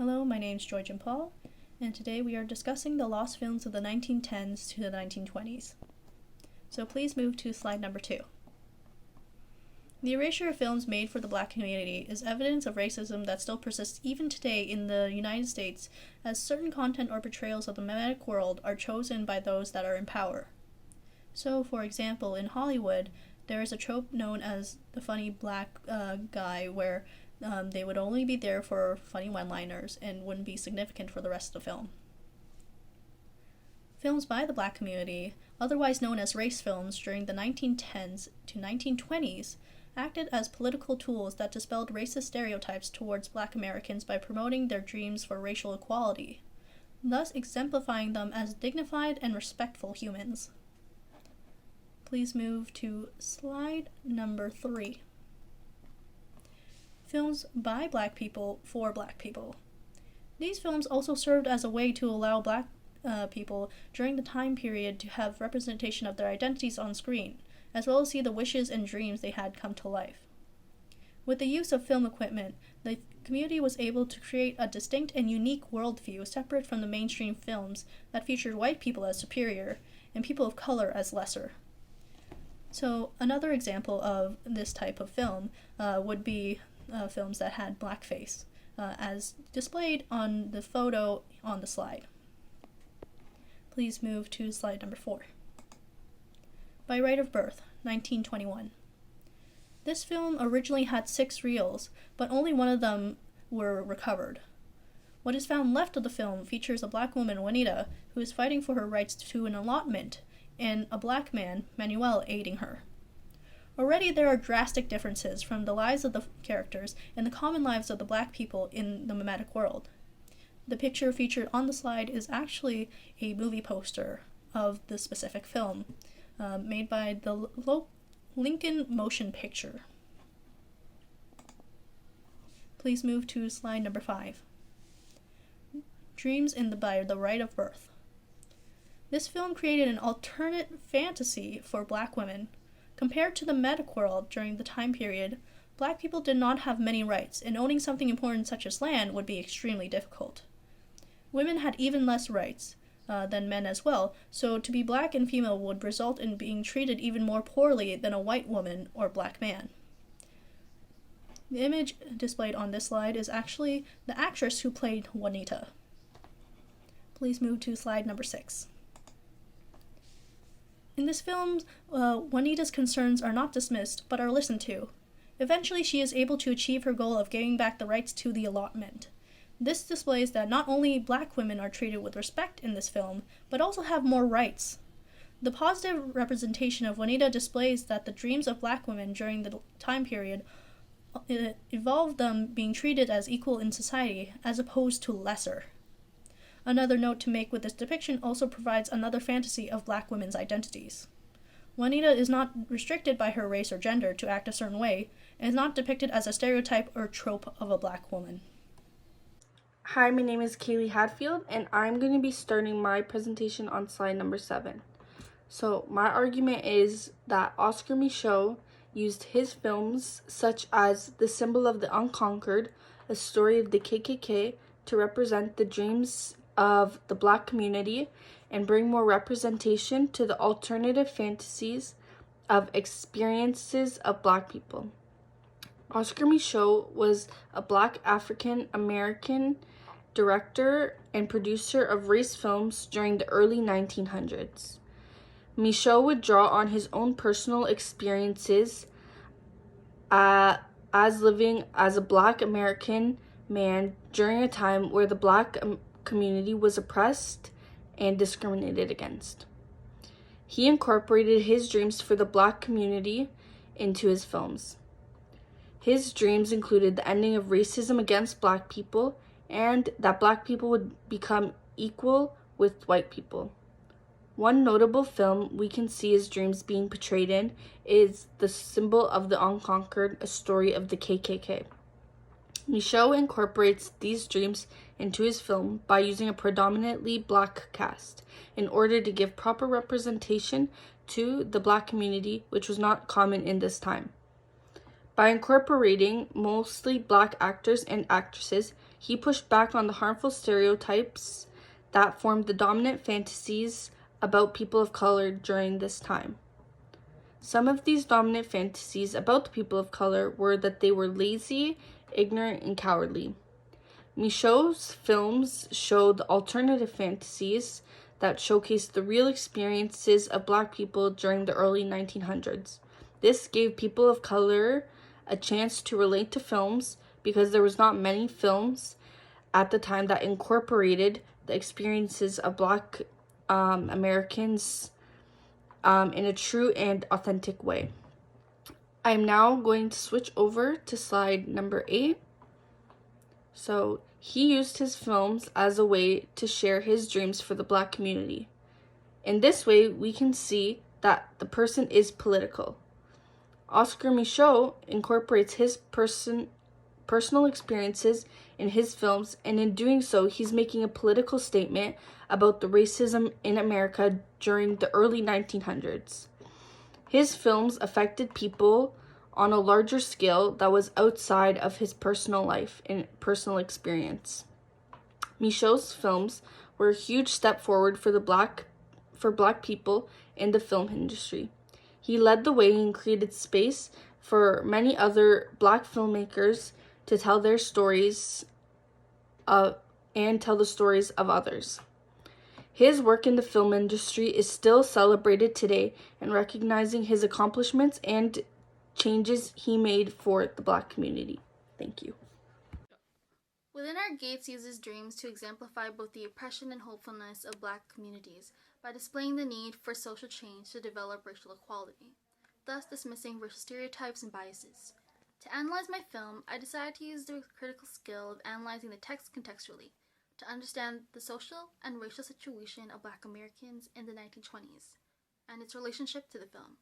Hello, my name's Georgian Paul, and today we are discussing the lost films of the 1910s to the 1920s. So please move to slide number 2. The erasure of films made for the Black community is evidence of racism that still persists even today in the United States, as certain content or portrayals of the mimetic world are chosen by those that are in power. So, for example, in Hollywood, there is a trope known as the funny black guy where they would only be there for funny one-liners and wouldn't be significant for the rest of the film. Films by the Black community, otherwise known as race films during the 1910s to 1920s, acted as political tools that dispelled racist stereotypes towards Black Americans by promoting their dreams for racial equality, thus exemplifying them as dignified and respectful humans. Please move to slide number 3. Films by Black people for Black people. These films also served as a way to allow Black people during the time period to have representation of their identities on screen, as well as see the wishes and dreams they had come to life. With the use of film equipment, the community was able to create a distinct and unique worldview separate from the mainstream films that featured white people as superior and people of color as lesser. So another example of this type of film would be films that had blackface, as displayed on the photo on the slide. Please move to slide number 4. By Right of Birth, 1921. This film originally had 6 reels, but only one of them were recovered. What is found left of the film features a Black woman, Juanita, who is fighting for her rights to an allotment, and a Black man, Manuel, aiding her. Already there are drastic differences from the lives of the characters and the common lives of the Black people in the mimetic world. The picture featured on the slide is actually a movie poster of the specific film, made by the Lincoln Motion Picture. Please move to slide number 5. Dreams by the Right of Birth. This film created an alternate fantasy for Black women. Compared to the mimetic world during the time period, Black people did not have many rights, and owning something important such as land would be extremely difficult. Women had even less rights than men as well, so to be Black and female would result in being treated even more poorly than a white woman or Black man. The image displayed on this slide is actually the actress who played Juanita. Please move to slide number 6. In this film, Juanita's concerns are not dismissed, but are listened to. Eventually, she is able to achieve her goal of gaining back the rights to the allotment. This displays that not only Black women are treated with respect in this film, but also have more rights. The positive representation of Juanita displays that the dreams of Black women during the time period involved them being treated as equal in society, as opposed to lesser. Another note to make with this depiction also provides another fantasy of Black women's identities. Juanita is not restricted by her race or gender to act a certain way, and is not depicted as a stereotype or trope of a Black woman. Hi, my name is Kaylee Hadfield, and I'm going to be starting my presentation on slide number 7. So, my argument is that Oscar Micheaux used his films, such as The Symbol of the Unconquered, a story of the KKK, to represent the dreams of the Black community and bring more representation to the alternative fantasies of experiences of Black people. Oscar Micheaux was a Black African American director and producer of race films during the early 1900s. Micheaux would draw on his own personal experiences as living as a Black American man during a time where the Black community was oppressed and discriminated against. He incorporated his dreams for the Black community into his films. His dreams included the ending of racism against Black people and that Black people would become equal with white people. One notable film we can see his dreams being portrayed in is The Symbol of the Unconquered, a story of the KKK. Micheaux incorporates these dreams into his film by using a predominantly Black cast in order to give proper representation to the Black community, which was not common in this time. By incorporating mostly black actors and actresses, he pushed back on the harmful stereotypes that formed the dominant fantasies about people of color during this time. Some of these dominant fantasies about the people of color were that they were lazy, ignorant, and cowardly. Michaud's films showed alternative fantasies that showcased the real experiences of black people during the early 1900s. This gave people of color a chance to relate to films because there was not many films at the time that incorporated the experiences of black Americans in a true and authentic way. I'm now going to switch over to slide number 8. So he used his films as a way to share his dreams for the black community. In this way, we can see that the person is political. Oscar Michaud incorporates his personal experiences in his films, and in doing so, he's making a political statement about the racism in America during the early 1900s. His films affected people on a larger scale that was outside of his personal life and personal experience. Michaud's films were a huge step forward for black people in the film industry. He led the way and created space for many other black filmmakers to tell their stories and tell the stories of others. His work in the film industry is still celebrated today, and recognizing his accomplishments and changes he made for the black community. Thank you. Within Our Gates uses dreams to exemplify both the oppression and hopefulness of black communities by displaying the need for social change to develop racial equality, thus dismissing racial stereotypes and biases. To analyze my film, I decided to use the critical skill of analyzing the text contextually to understand the social and racial situation of black Americans in the 1920s and its relationship to the film.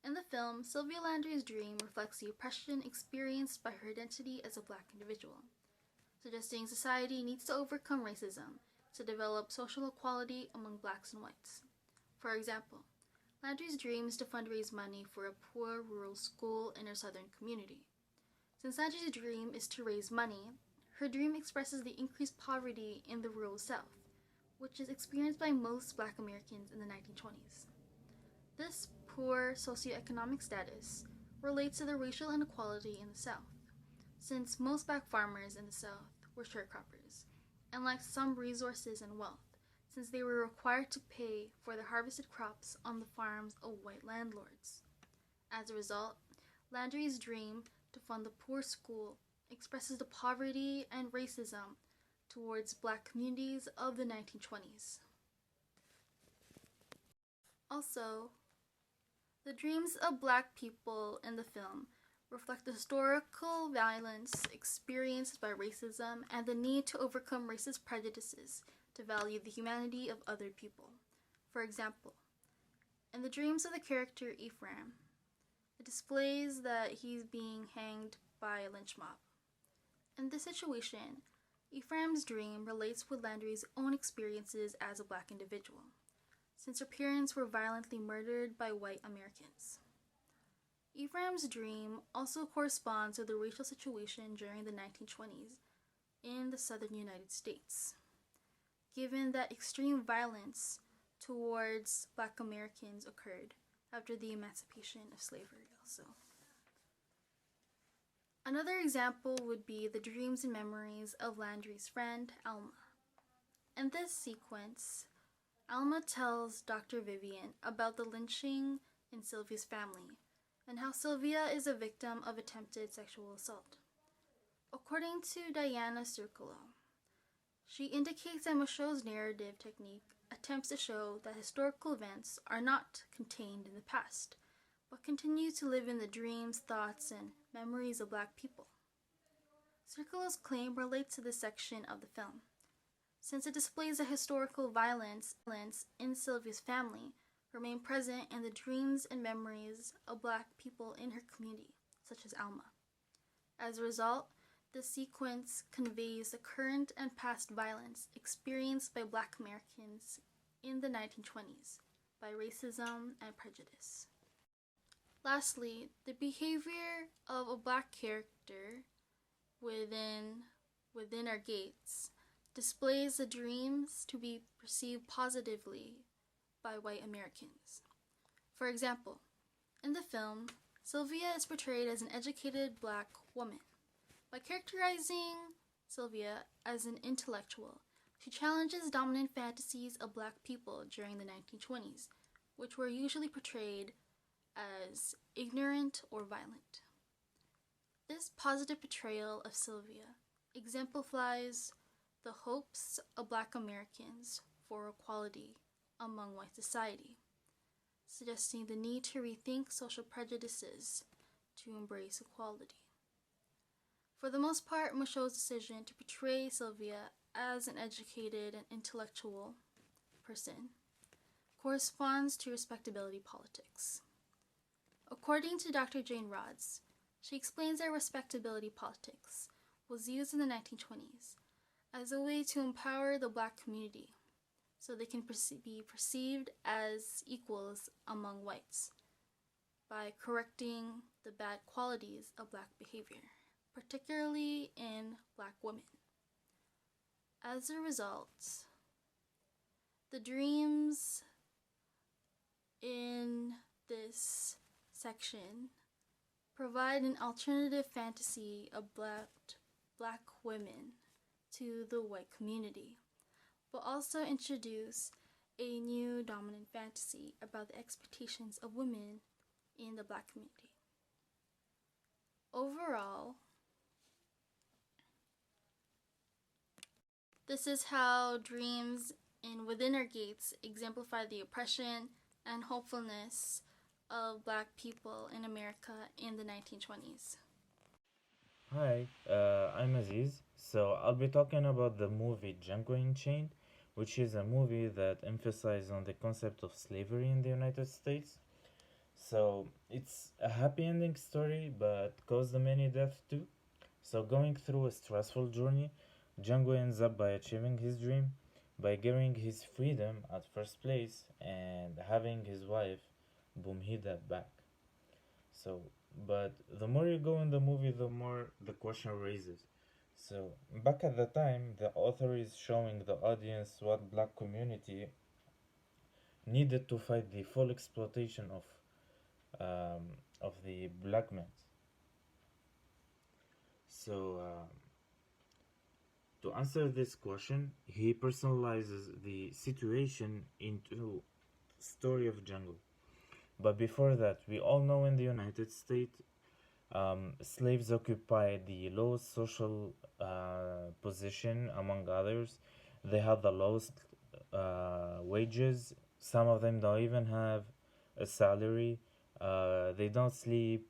In the film, Sylvia Landry's dream reflects the oppression experienced by her identity as a black individual, suggesting society needs to overcome racism to develop social equality among blacks and whites. For example, Landry's dream is to fundraise money for a poor rural school in her southern community. Since Landry's dream is to raise money, her dream expresses the increased poverty in the rural South, which is experienced by most black Americans in the 1920s. This poor socioeconomic status relates to the racial inequality in the South, since most black farmers in the South were sharecroppers and lacked some resources and wealth, since they were required to pay for the harvested crops on the farms of white landlords. As a result, Landry's dream to fund the poor school expresses the poverty and racism towards black communities of the 1920s. Also, the dreams of black people in the film reflect the historical violence experienced by racism and the need to overcome racist prejudices to value the humanity of other people. For example, in the dreams of the character Ephraim, it displays that he's being hanged by a lynch mob. In this situation, Ephraim's dream relates with Landry's own experiences as a black individual, since her parents were violently murdered by white Americans. Ephraim's dream also corresponds with the racial situation during the 1920s in the southern United States, given that extreme violence towards black Americans occurred after the emancipation of slavery also. Another example would be the dreams and memories of Landry's friend, Alma. In this sequence, Alma tells Dr. Vivian about the lynching in Sylvia's family and how Sylvia is a victim of attempted sexual assault. According to Diana Circolo, she indicates that Michaud's narrative technique attempts to show that historical events are not contained in the past, but continue to live in the dreams, thoughts, and memories of black people. Circolo's claim relates to this section of the film, since it displays that historical violence in Sylvia's family remain present in the dreams and memories of black people in her community, such as Alma. As a result, this sequence conveys the current and past violence experienced by black Americans in the 1920s by racism and prejudice. Lastly, the behavior of a black character within our gates displays the dreams to be perceived positively by white Americans. For example, in the film, Sylvia is portrayed as an educated black woman. By characterizing Sylvia as an intellectual, she challenges dominant fantasies of black people during the 1920s, which were usually portrayed as ignorant or violent. This positive portrayal of Sylvia exemplifies the hopes of black Americans for equality among white society, suggesting the need to rethink social prejudices to embrace equality. For the most part, Michaud's decision to portray Sylvia as an educated and intellectual person corresponds to respectability politics. According to Dr. Jane Rodz, she explains that respectability politics was used in the 1920s as a way to empower the black community so they can be perceived as equals among whites by correcting the bad qualities of black behavior, particularly in black women. As a result, the dreams in this section provide an alternative fantasy of black women to the white community, but also introduce a new dominant fantasy about the expectations of women in the black community. Overall, this is how dreams in Within Our Gates exemplify the oppression and hopefulness of black people in America in the 1920s. Hi, I'm Aziz. So I'll be talking about the movie Django Unchained, which is a movie that emphasizes on the concept of slavery in the United States. So it's a happy ending story, but caused many deaths too. So going through a stressful journey, Django ends up by achieving his dream, by getting his freedom at first place, and having his wife, Bumhida, back. So, but the more you go in the movie, the more the question raises. So, back at the time, the author is showing the audience what black community needed to fight the full exploitation of the black men. So, to answer this question, he personalizes the situation into story of Django. But before that, we all know in the United States, slaves occupied the lowest social position among others. They had the lowest wages. Some of them don't even have a salary. They don't sleep.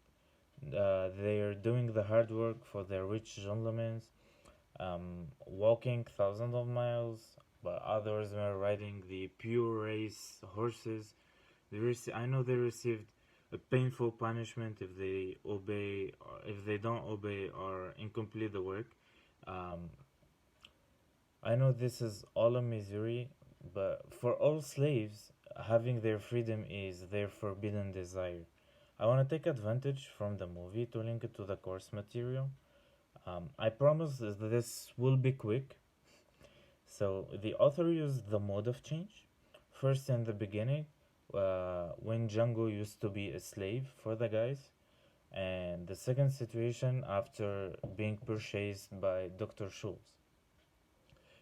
They're doing the hard work for their rich gentlemen, walking thousands of miles, but others were riding the pure race horses. I know they received a painful punishment if they obey or if they don't obey or incomplete the work. Um, I know this is all a misery, but for all slaves, having their freedom is their forbidden desire. I want to take advantage from the movie to link it to the course material. I promise this will be quick. So the author used the mode of change. First, in the beginning, when Django used to be a slave for the guys, and the second situation after being purchased by Dr. Schultz.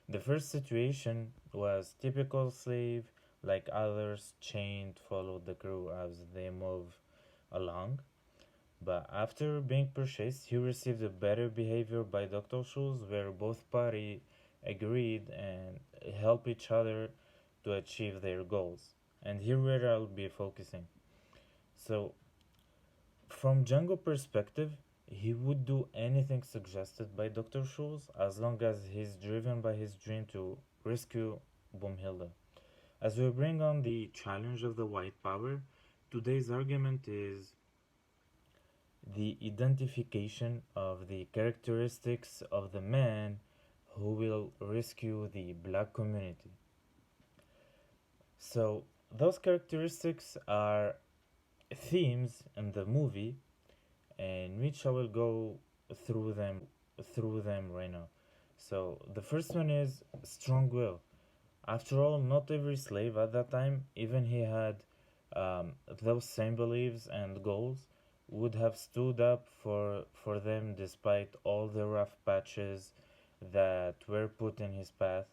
The first situation was typical slave, like others, chained, followed the crew as they move along. But after being purchased, he received a better behavior by Dr. Schultz, where both parties agreed and help each other to achieve their goals. And here where I'll be focusing. So, from Django perspective, he would do anything suggested by Dr. Schultz as long as he's driven by his dream to rescue Boomhilda. As we bring on the challenge of the white power, today's argument is the identification of the characteristics of the man who will rescue the black community. So, those characteristics are themes in the movie, in which I will go through them right now. So the first one is strong will. After all, not every slave at that time, even he had those same beliefs and goals, would have stood up for them despite all the rough patches that were put in his path.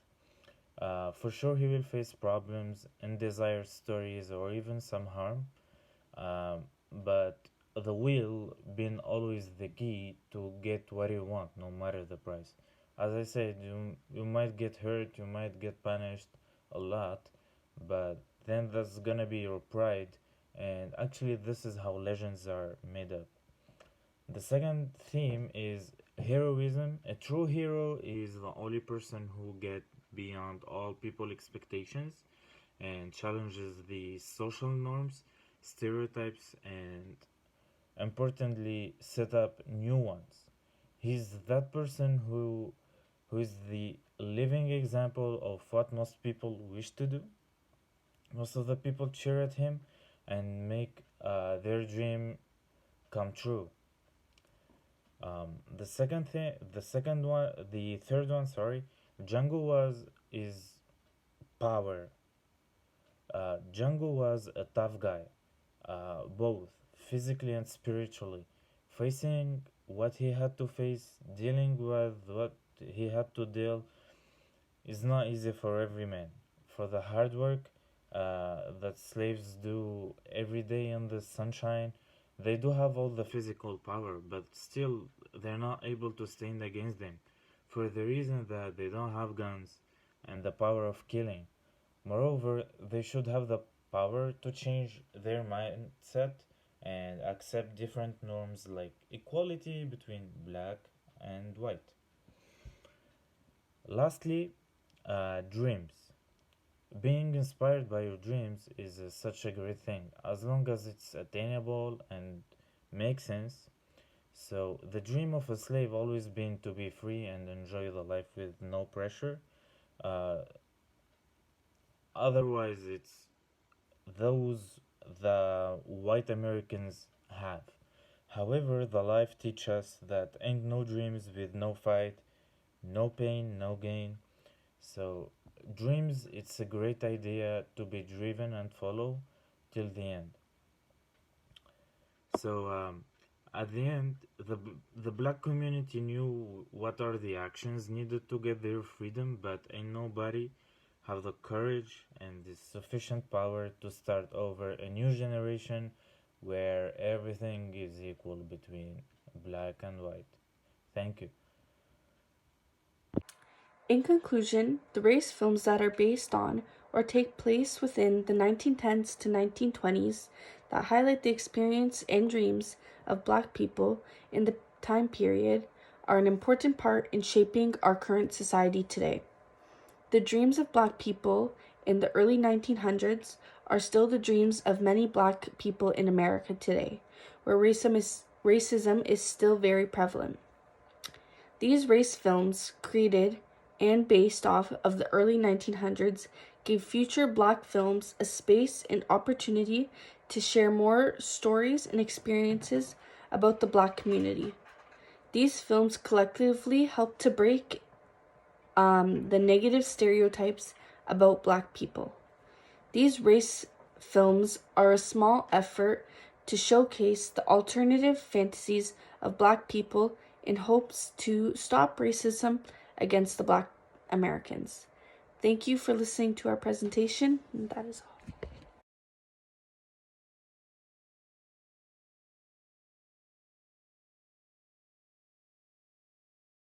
For sure, he will face problems, undesired stories, or even some harm. But the will being always the key to get what you want, no matter the price. As I said, you might get hurt, you might get punished a lot, but then that's gonna be your pride. And actually, this is how legends are made up. The second theme is heroism. A true hero is the only person who gets beyond all people expectations and challenges the social norms, stereotypes, and importantly, set up new ones. He's that person who is the living example of what most people wish to do. Most of the people cheer at him and make their dream come true. The third one, sorry, Django is power. Django was a tough guy, both physically and spiritually, facing what he had to face, dealing with what he had to deal is not easy for every man. For the hard work that slaves do every day in the sunshine, they do have all the physical power, but still they're not able to stand against them for the reason that they don't have guns and the power of killing. Moreover, they should have the power to change their mindset and accept different norms like equality between black and white. Lastly, dreams. Being inspired by your dreams is such a great thing as long as it's attainable and makes sense. So, the dream of a slave always been to be free and enjoy the life with no pressure. Uh, Otherwise, it's those the white Americans have. However, the life teaches us that ain't no dreams with no fight, no pain, no gain. So, dreams, it's a great idea to be driven and follow till the end. So, at the end, the black community knew what are the actions needed to get their freedom, but ain't nobody have the courage and the sufficient power to start over a new generation where everything is equal between black and white. Thank you. In conclusion, the race films that are based on or take place within the 1910s to 1920s that highlight the experience and dreams of Black people in the time period are an important part in shaping our current society today. The dreams of Black people in the early 1900s are still the dreams of many Black people in America today, where racism is still very prevalent. These race films, created and based off of the early 1900s, gave future Black films a space and opportunity to share more stories and experiences about the Black community. These films collectively helped to break the negative stereotypes about Black people. These race films are a small effort to showcase the alternative fantasies of Black people in hopes to stop racism against the Black Americans. Thank you for listening to our presentation, and that is all.